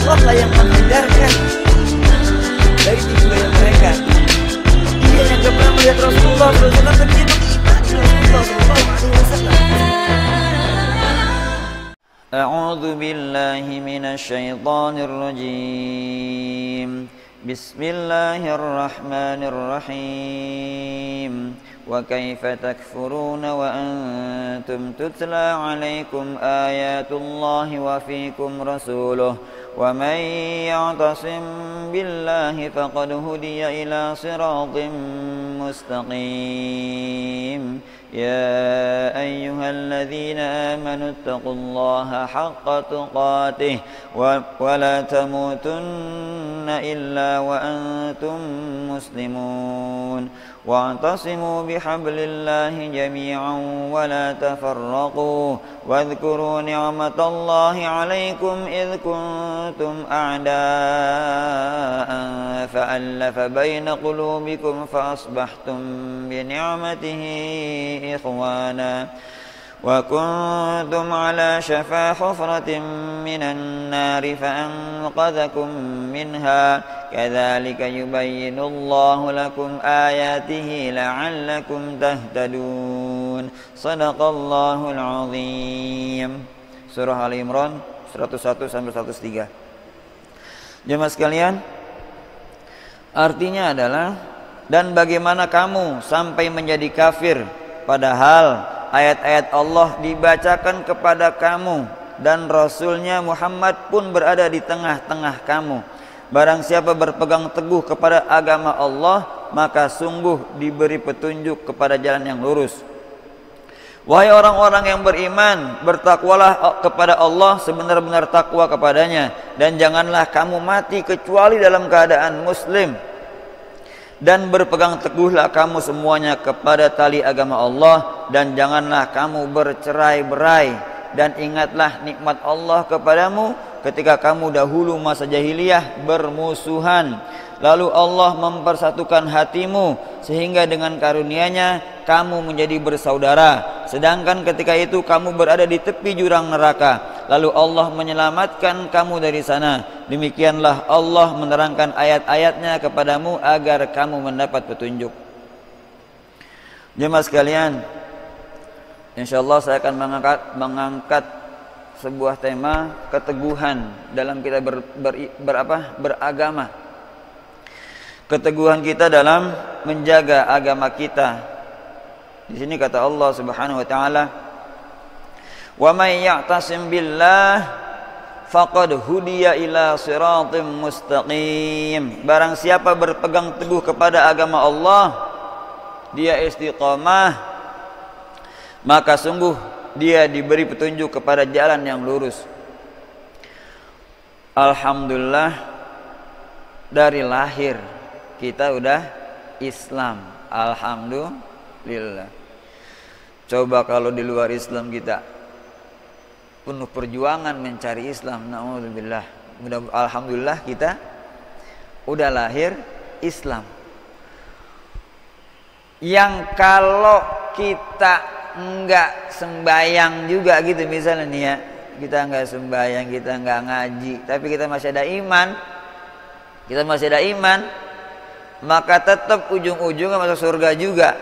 Allah lah yang menghindarkan dari tipu daya mereka. Dia yang gak pernah melihat Rasulullah SAW, tapi dia mengimani Rasulullah SAW. A'udzu billahi minasy syaithanir rajim. Bismillahirrahmanirrahim. Wa kaifa takfuruna wa antum tutla 'alaikum ayatullahi wa fiikum rasuluh wa man ya'tasim billahi faqad hudiya ila siratin mustaqim. يا أيها الذين آمنوا اتقوا الله حق تقاته ولا تموتن إلا وأنتم مسلمون واعتصموا بحبل الله جميعا ولا تفرقوا واذكروا نعمة الله عليكم إذ كنتم أعداء فألف بين قلوبكم فأصبحتم بنعمته إخوانا وكنتم على شفا حفرة من النار فأنقذكم منها كذلك يبين الله لكم آياته لعلكم تهتدون صدق الله العظيم. Surah Ali Imran 101-103. Jemaah sekalian, artinya adalah, dan bagaimana kamu sampai menjadi kafir padahal ayat-ayat Allah dibacakan kepada kamu dan Rasulnya Muhammad pun berada di tengah-tengah kamu. Barang siapa berpegang teguh kepada agama Allah, maka sungguh diberi petunjuk kepada jalan yang lurus. Wahai orang-orang yang beriman, bertakwalah kepada Allah sebenar-benar takwa kepadanya, dan janganlah kamu mati kecuali dalam keadaan muslim. Dan berpegang teguhlah kamu semuanya kepada tali agama Allah, dan janganlah kamu bercerai-berai. Dan ingatlah nikmat Allah kepadamu ketika kamu dahulu masa jahiliyah bermusuhan, lalu Allah mempersatukan hatimu sehingga dengan karunia-Nya kamu menjadi bersaudara. Sedangkan ketika itu kamu berada di tepi jurang neraka, lalu Allah menyelamatkan kamu dari sana. Demikianlah Allah menerangkan ayat-ayatnya kepadamu agar kamu mendapat petunjuk. Jemaah sekalian, insyaallah saya akan mengangkat sebuah tema keteguhan dalam kita beragama. Keteguhan kita dalam menjaga agama kita. Di sini kata Allah Subhanahu wa taala, "Wa may ya'tasim billah faqad hudiya ila siratim mustaqim." Barang siapa berpegang teguh kepada agama Allah, dia istiqamah, maka sungguh dia diberi petunjuk kepada jalan yang lurus. Alhamdulillah, dari lahir kita udah Islam. Alhamdulillah. Coba kalau di luar Islam kita penuh perjuangan mencari Islam, na'udzubillah. Alhamdulillah kita udah lahir Islam. Yang kalau kita enggak sembayang juga gitu misalnya nih ya, kita enggak sembayang, kita enggak ngaji, tapi kita masih ada iman, maka tetap ujung-ujungnya masuk surga juga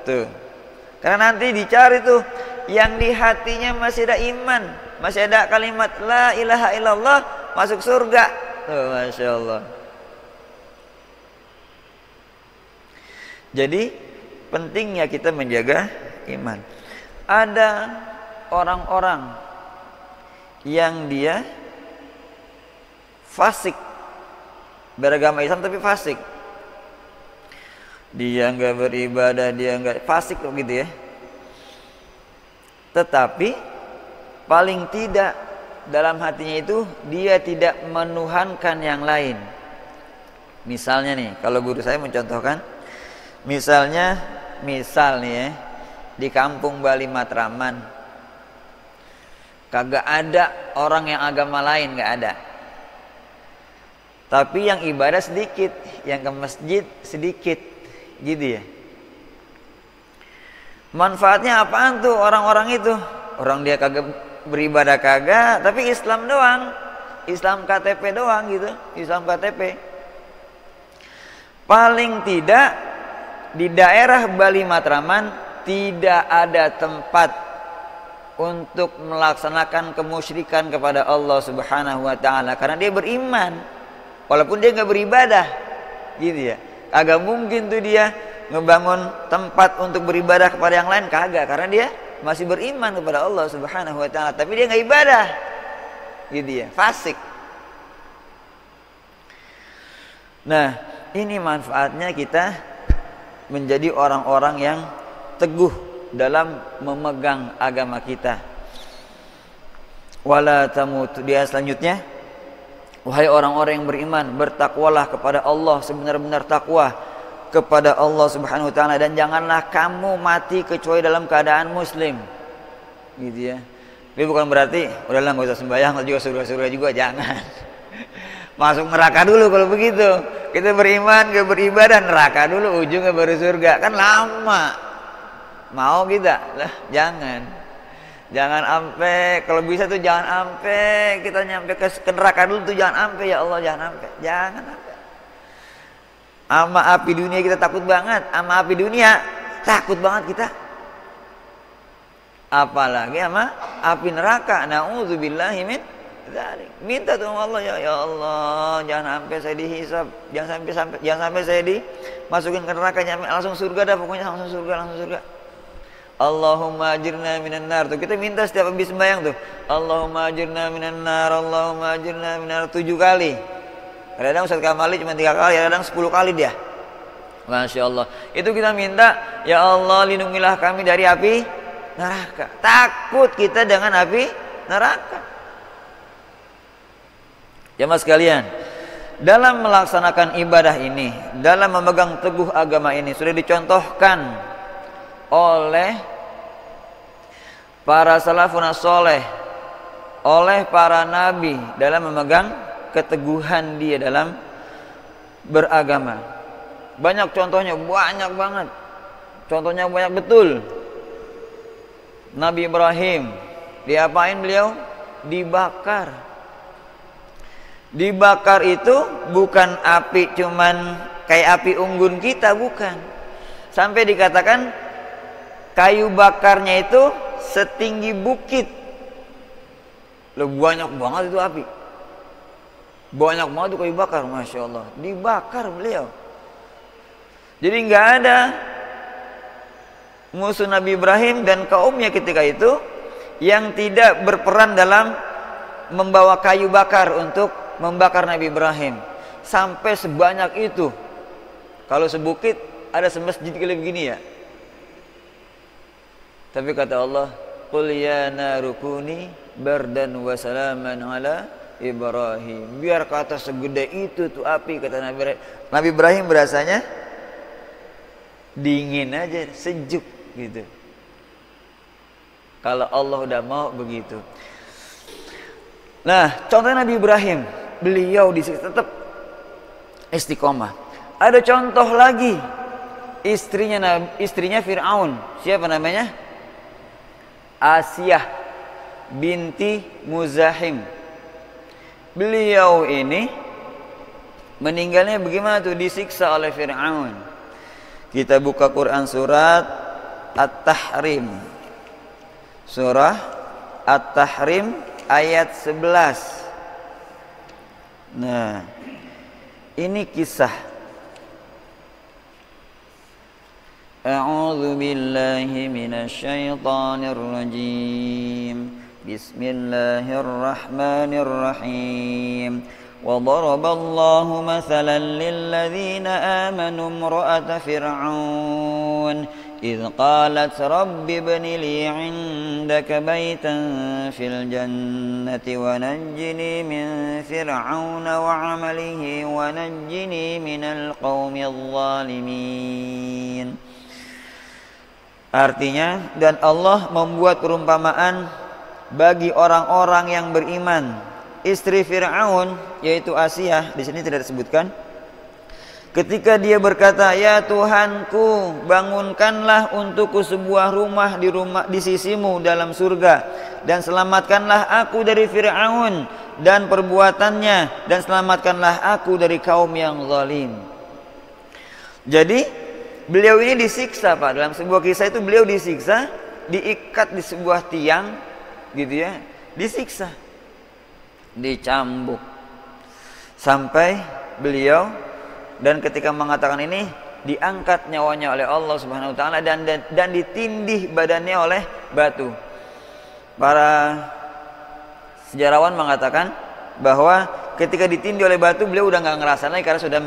tuh. Karena nanti dicari tuh yang di hatinya masih ada iman, masih ada kalimat la ilaha illallah, masuk surga tuh, masya Allah. Jadi pentingnya kita menjaga iman. Ada orang-orang yang dia fasik, beragama Islam tapi fasik. Dia enggak beribadah, dia enggak fasik kok gitu ya. Tetapi paling tidak dalam hatinya itu dia tidak menuhankan yang lain. Misalnya nih, kalau guru saya mencontohkan, misal nih ya, di kampung Bali Matraman kagak ada orang yang agama lain, nggak ada. Tapi yang ibadah sedikit, yang ke masjid sedikit, gitu ya. Manfaatnya apaan tuh orang-orang itu? Orang dia kagak beribadah kagak, tapi Islam doang. Islam KTP doang gitu, Islam KTP. Paling tidak di daerah Bali Matraman tidak ada tempat untuk melaksanakan kemusyrikan kepada Allah Subhanahu wa taala karena dia beriman walaupun dia nggak beribadah gitu ya. Agak mungkin tuh dia ngebangun tempat untuk beribadah kepada yang lain, kagak, karena dia masih beriman kepada Allah Subhanahu wa taala, tapi dia nggak ibadah gitu ya, fasik. Nah, ini manfaatnya kita menjadi orang-orang yang teguh dalam memegang agama kita. Wala tamutu, di ayat selanjutnya, wahai orang-orang yang beriman, bertakwalah kepada Allah sebenar-benar takwa kepada Allah Subhanahu wa taala, dan janganlah kamu mati kecuali dalam keadaan muslim. Gitu ya. Tapi bukan berarti udahlah enggak usah sembahyang juga surga-surga juga, jangan. Masuk neraka dulu kalau begitu. Kita beriman, gak beribadah, neraka dulu, ujungnya baru surga. Kan lama. Mau kita? Lah, jangan. Jangan sampai, kalau bisa tuh jangan sampai kita nyampe ke neraka dulu tuh, jangan sampai, ya Allah, jangan sampai. Jangan sampai. Sama api dunia kita takut banget, sama api dunia takut banget kita. Apalagi sama api neraka. Na'udzubillahi min dzalik. Minta tuh Allah, ya Allah, jangan sampai saya dihisab, jangan sampai saya dimasukin ke neraka, nyampe langsung surga dah, pokoknya langsung surga. Allahumma ajirna minan nar. Tuh kita minta setiap habis sembahyang tuh, Allahumma ajirna minan nar, Allahumma ajirna minan nar 7 kali. Kadang-kadang Ustaz Kamali cuma 3 kali, kadang 10 kali dia. Masya Allah. Itu kita minta, ya Allah lindungilah kami dari api neraka. Takut kita dengan api neraka. Jamaah sekalian, dalam melaksanakan ibadah ini, dalam memegang teguh agama ini, sudah dicontohkan oleh para salafun saleh, oleh para nabi dalam memegang keteguhan dia dalam beragama. Banyak contohnya, banyak banget. Contohnya banyak betul. Nabi Ibrahim, diapain beliau? Dibakar. Dibakar itu bukan api cuman kayak api unggun kita, bukan. Sampai dikatakan kayu bakarnya itu setinggi bukit. Loh, banyak banget itu api. Banyak banget itu kayu bakar, Masya Allah. Dibakar beliau. Jadi nggak ada musuh Nabi Ibrahim dan kaumnya ketika itu yang tidak berperan dalam membawa kayu bakar untuk membakar Nabi Ibrahim. Sampai sebanyak itu. Kalau sebukit ada semasjid kayak begini ya. Tapi kata Allah, qul ya narukuni bardan wa salaman ala Ibrahim. Biar kata segede itu tuh api, kata Nabi Ibrahim. Nabi Ibrahim berasanya dingin aja, sejuk gitu. Kalau Allah udah mau begitu. Nah, contohnya Nabi Ibrahim, beliau di situ tetap istiqomah. Ada contoh lagi, istrinya Fir'aun. Siapa namanya? Asiyah binti Muzahim. Beliau ini meninggalnya bagaimana tuh? Disiksa oleh Fir'aun. Kita buka Quran surat At-Tahrim. Surah At-Tahrim ayat 11. Nah, ini kisah. A'udzu billahi minasy syaithanir rajim. Bismillahirrahmanirrahim. وضرب الله مثلا للذين آمنوا امرأة فرعون إذ قالت رب ابن لي عندك بيتا في الجنة ونجني من فرعون وعمله ونجني من القوم الظالمين. Artinya, dan Allah membuat perumpamaan bagi orang-orang yang beriman. Istri Fir'aun, yaitu Asiyah, di sini tidak disebutkan. Ketika dia berkata, ya Tuhanku, bangunkanlah untukku sebuah rumah di sisimu dalam surga, dan selamatkanlah aku dari Fir'aun dan perbuatannya, dan selamatkanlah aku dari kaum yang zalim. Jadi beliau ini disiksa, Pak. Dalam sebuah kisah itu beliau disiksa, diikat di sebuah tiang gitu ya, disiksa, dicambuk sampai beliau, dan ketika mengatakan ini diangkat nyawanya oleh Allah Subhanahu wa taala dan ditindih badannya oleh batu. Para sejarawan mengatakan bahwa ketika ditindih oleh batu beliau udah nggak ngerasa lagi karena sudah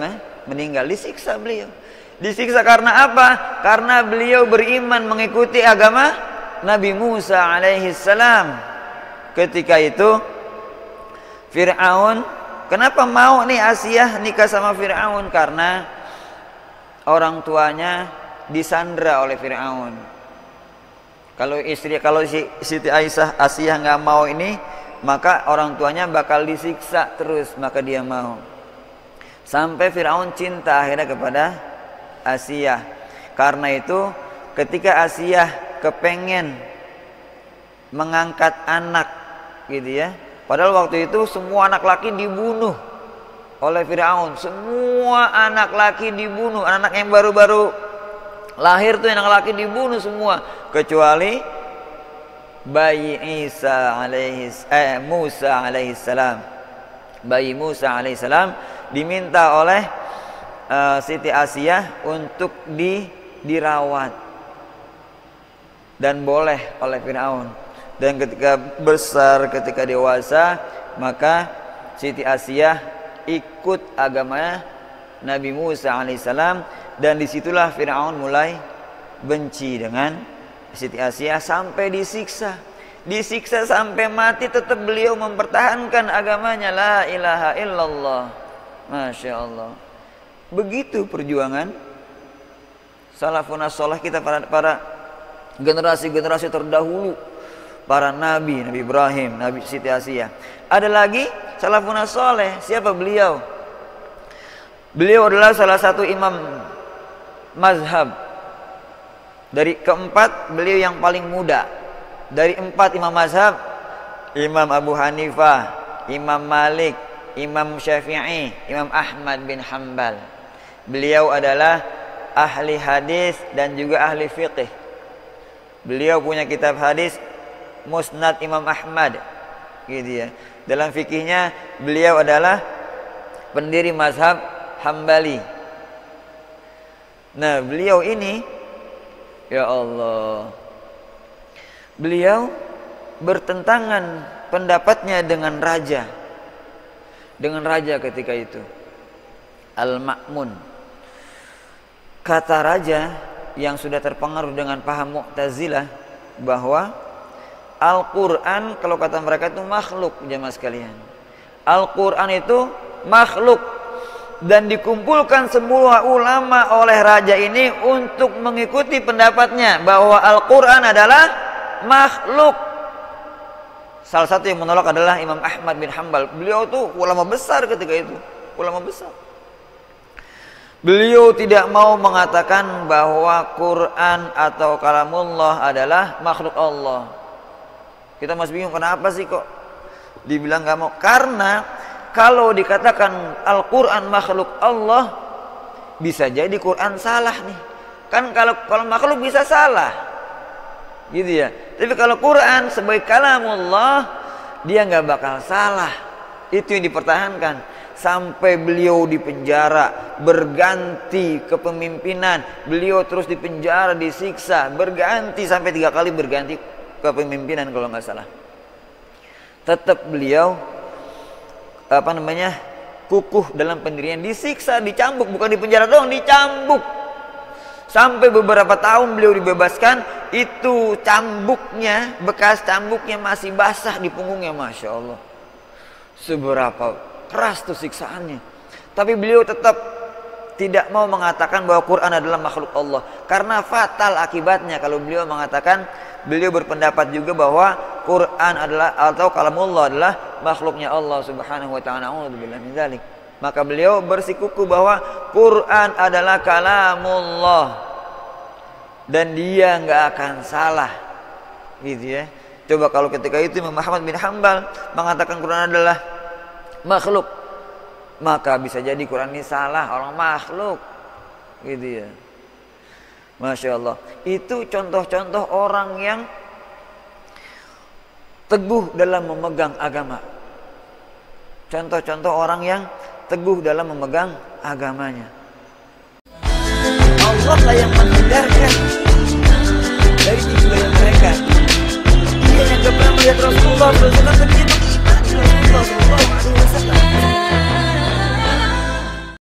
meninggal. Disiksa beliau. Disiksa karena apa? Karena beliau beriman mengikuti agama Nabi Musa alaihi salam. Ketika itu Fir'aun, kenapa mau nih Asiyah nikah sama Fir'aun? Karena orang tuanya disandra oleh Fir'aun. Kalau Siti Asiyah nggak mau ini, maka orang tuanya bakal disiksa terus, maka dia mau. Sampai Fir'aun cinta akhirnya kepada Asiyah. Karena itu ketika Asiyah kepengen mengangkat anak gitu ya, padahal waktu itu semua anak laki dibunuh oleh Fir'aun. Semua anak laki dibunuh, anak yang baru-baru lahir tuh anak laki dibunuh semua, kecuali bayi Musa alaihissalam. Bayi Musa alaihissalam diminta oleh Siti Asiyah untuk dirawat dan boleh oleh Fir'aun. Dan ketika besar, ketika dewasa, maka Siti Asiyah ikut agama Nabi Musa alaihissalam, dan disitulah Fir'aun mulai benci dengan Siti Asiyah sampai disiksa. Disiksa sampai mati, tetap beliau mempertahankan agamanya, la ilaha illallah. Masya Allah. Begitu perjuangan salafun as-salih kita, para generasi-generasi terdahulu, para nabi, Nabi Ibrahim, Nabi Siti Asiyah. Ada lagi salafun as-salih, siapa beliau? Beliau adalah salah satu imam mazhab. Dari keempat, beliau yang paling muda. Dari 4 imam mazhab, Imam Abu Hanifah, Imam Malik, Imam Syafi'i, Imam Ahmad bin Hanbal. Beliau adalah ahli hadis dan juga ahli fiqih. Beliau punya kitab hadis Musnad Imam Ahmad gitu ya. Dalam fikihnya beliau adalah pendiri mazhab Hambali. Nah, beliau ini, ya Allah, beliau bertentangan pendapatnya dengan raja ketika itu, Al-Ma'mun. Kata raja yang sudah terpengaruh dengan paham Mu'tazilah bahwa Al-Quran, kalau kata mereka itu makhluk, jemaah sekalian. Al-Quran itu makhluk, dan dikumpulkan semua ulama oleh raja ini untuk mengikuti pendapatnya bahwa Al-Quran adalah makhluk. Salah satu yang menolak adalah Imam Ahmad bin Hanbal. Beliau tuh ulama besar ketika itu, ulama besar. Beliau tidak mau mengatakan bahwa Quran atau kalamullah adalah makhluk Allah. Kita masih bingung, kenapa sih kok dibilang gak mau? Karena kalau dikatakan Al-Quran makhluk Allah, bisa jadi Quran salah nih. Kan kalau makhluk bisa salah, gitu ya. Tapi kalau Quran sebagai kalamullah, dia nggak bakal salah. Itu yang dipertahankan sampai beliau dipenjara, berganti kepemimpinan. Beliau terus dipenjara, disiksa, berganti sampai 3 kali berganti kepemimpinan kalau nggak salah. Tetap beliau kukuh dalam pendirian, disiksa, dicambuk, bukan dipenjara doang, dicambuk. Sampai beberapa tahun beliau dibebaskan, itu cambuknya, bekas cambuknya masih basah di punggungnya, Masya Allah. Seberapa keras tuh siksaannya. Tapi beliau tetap tidak mau mengatakan bahwa Quran adalah makhluk Allah, karena fatal akibatnya kalau beliau mengatakan. Beliau berpendapat juga bahwa Quran adalah atau kalamullah adalah makhluknya Allah Subhanahu wa taala. A'udzubillahi min dzalik. Maka beliau bersikukuh bahwa Quran adalah kalamullah dan dia nggak akan salah, gitu ya. Coba kalau ketika itu Imam Ahmad bin Hanbal mengatakan Quran adalah makhluk, maka bisa jadi Quran ini salah, orang makhluk gitu ya. Masya Allah. Itu contoh-contoh orang yang teguh dalam memegang agama. Contoh-contoh orang yang teguh dalam memegang agamanya. Allah lah yang menghindarkan dari tipu daya mereka.